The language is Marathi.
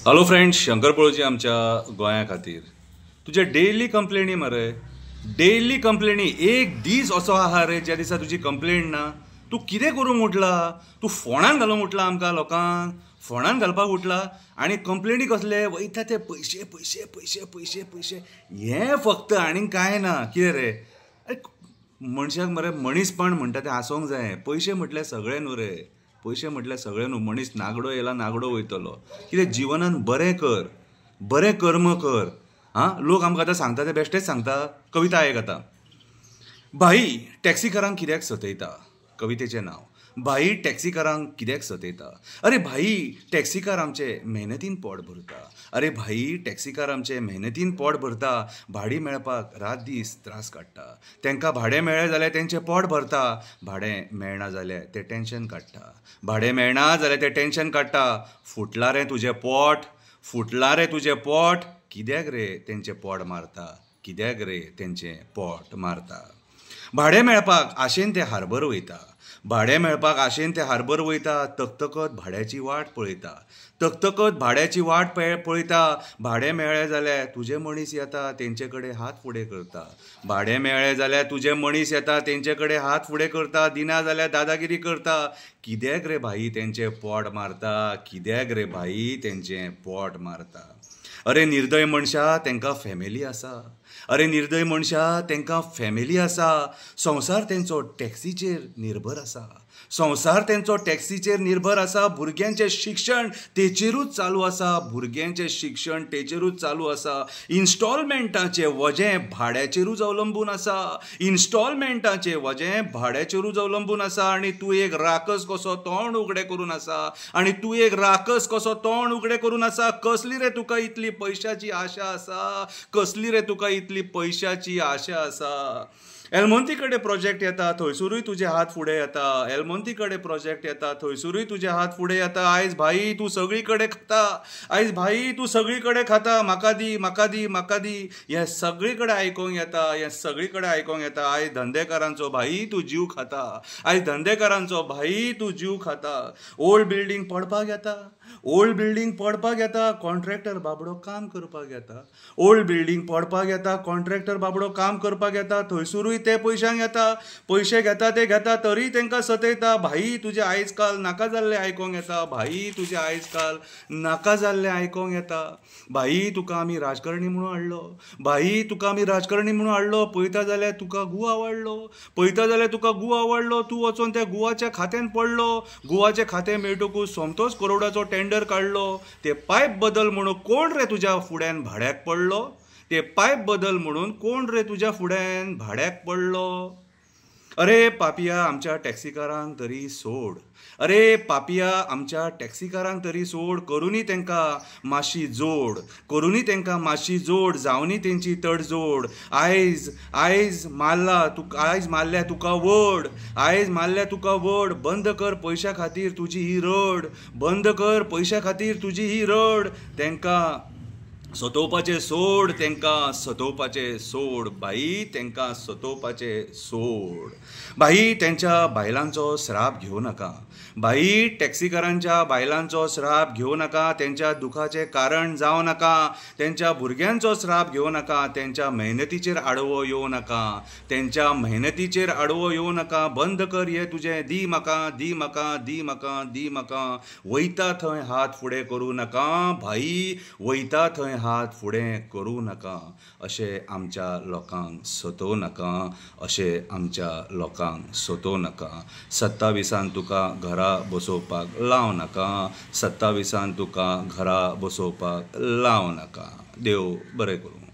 हॅलो फ्रेंड्स, शंकर पळोवची आमच्या गोंया खातीर तुजे डेली कंप्लेनी मरे, डेली कंप्लेनी. एक दीस असो आहा रे ज्या दिसा तुजी कंप्लेंट ना. तूं कितें करूंक उठला? तूं फोणान घालूंक उठला आमकां लोकांक, फोणान घालपाक उठला आनी कंप्लेनी कसले वयता ते पयशे पयशे पयशे पयशे पयशे. हें फक्त आनीक कांय ना. कितें रे मनशाक मरे मनीसपण म्हणटा तें आसोंक जाय. पयशे म्हटल्यार सगळें न्हू रे. पयशे म्हटल्यार सगळें न्हू. मनीस नागडो येयला नागडो वयतलो. कितें जिवनान बरें कर, बरें कर्म कर. लोक आमकां आतां सांगता ते बेश्टेच सांगता. कविता आयक आतां. भाई टॅक्सीकारांक कित्याक सतयता? कवितेचें नांव. भाई टॅक्सीकारांक कित्याक सतयता? अरे भाई टॅक्सीकार आमचे मेहनतीन पोट भरता. अरे भाई टॅक्सीकार आमचे मेहनतीन पोट भरता. भाडी मेळपाक रात दीस त्रास काडटा. तांकां भाडें मेळ्ळें जाल्यार तेंचें पोट भरता. भाडें मेळना जाल्यार ते टेन्शन काडटा. भाडें मेळना जाल्यार ते टेन्शन काडटा. फुटलां रे तुजें पोट, फुटलां रे तुजें पोट. कित्याक रे तेंचें पोट मारता? कित्याक रे तेंचें पोट मारता? भाडें मेळपाक आशेन ते हार्बर वयता. भाडें मेळपाक आशेन ते हार्बर वयता. तकतकत भाड्याची वाट पळयता. तकतकत भाड्याची वाट पळयता. भाडें मेळ्ळें जाल्यार तुजे मनीस येता तेंचे कडेन हात फुडें करता. भाडें मेळ्ळें जाल्यार तुजे मनीस येता तेंचे कडेन हात फुडें करता. दिना जाल्यार दादागिरी करता. कित्याक रे भाई तेंचें पोट मारता? कित्याक रे भाई तेंचें पोट मारता? अरे निर्दय मनशा तेंकां फॅमिली आसा. अरे निर्दय मनशा तेंकां फॅमिली आसा. संवसार तेंचो टॅक्सीचेर निर्भर आसा. संवसार तेंचो टॅक्सीचेर निर्भर आसा. भुरग्यांचें शिक्षण तेचेरूच चालू आसा. भुरग्यांचें शिक्षण तेचेरूच चालू आसा. इन्स्टॉलमेंटाचें वजें भाड्याचेरूच अवलंबून आसा. इन्स्टॉलमेंटाचें वजें भाड्याचेरूच अवलंबून आसा. आनी तूं एक राकस कसो तोंड उगडें करून आसा. आनी तूं एक राकस कसो तोंड उगडें करून आसा. कसली रे तुका इतली पयशाची आशा आसा? कसली रे तुका इतली पयशाची आशा आसा? एलमोंती कडेन प्रोजेक्ट येता थंयसरूय तुजे हात फुडें येता. एलमोंती कडेन प्रोजेक्ट येता थंयसरूय तुजे हात फुडें येता. आयज भाई तूं सगळी कडेन खाता. आयज भाई तूं सगळी कडेन खाता. म्हाका दी म्हाका दी म्हाका दी. हें सगळी कडेन आयकोंक येता. हें सगळी कडेन आयकोंक येता. आयज धंदेकारांचो भाई तूं जीव खाता. आयज धंदेकारांचो भाई तूं जीव खाता. ओल्ड बिल्डींग पडपाक येता. ओल्ड बिल्डींग पडपाक येता. कॉन्ट्रॅक्टर बाबडो काम करपाक येता. ओल्ड बिल्डींग पडपाक येता. कॉन्ट्रॅक्टर बाबडो काम करपाक येता. थंयसरूय ते पयशांक येता. पयशे घेता ते घेता तरी तांकां सतयता. भाई तुजें आयज काल नाका जाल्लें आयकोंक येता. भाई तुजें आयज काल नाका जाल्लें आयकोंक येता. भाई तुका आमी राजकारणी म्हणून हाडलो. भाई तुका आमी राजकारणी म्हणून हाडलो. पळयता जाल्यार तुका गू आवडलो. पळयता जाल्यार तुका गू आवडलो. तूं वचोन त्या गुवाच्या खात्यान पडलो. गुवाचें खातें मेळटकूच सोमतोच करोडाचो टेंडर काडलो. ते पायप बदल म्हणून कोण रे तुज्या फुड्यान भाड्याक पडलो? ते पायप बदल म्हणून कोण रे तुज्या फुड्यान भाड्याक पडलो? अरे पापिया आमच्या टॅक्सीकारांक तरी सोड. अरे पापिया आमच्या टॅक्सीकारांक तरी सोड. करुनी तांकां मातशी जोड. करुनी तांकां मातशी जोड. जावनी तेंची तडजोड. आयज मारल्या तुका वड. आयज मारल्या तुका वड. बंद कर पयशा खातीर तुजी ही रड. बंद कर पयशा खातीर तुजी ही रड. तांकां सतोवपाचें सोड. तांकां सतोवपाचें सोड. भाई तांकां सतोवपाचें सोड. भाई तेंच्या बायलांचो श्राप घेवं नाका. भाई टॅक्सीकारांच्या बायलांचो श्राप घेवं नाका. तेंच्या दुखाचें कारण जावं नाका. तेंच्या भुरग्यांचो श्राप घेवं नाका. तेंच्या मेहनतीचेर आडवो येवं नाका. तेंच्या मेहनतीचेर आडवो येवं नाका. बंद कर हें तुजें. दी म्हाका दी म्हाका दी म्हाका दी म्हाका. वयता थंय हात फुडें करूं नाका. भाई वयता थंय हात फुडें करूं नाका. अशें आमच्या लोकांक सतोव नाका. अशें आमच्या लोकांक सतोव नाका. 27 तुका घरा बसोवपाक लाव नाका. 27 तुका घरा बसोवपाक लाव नाका. देव बरें करूं.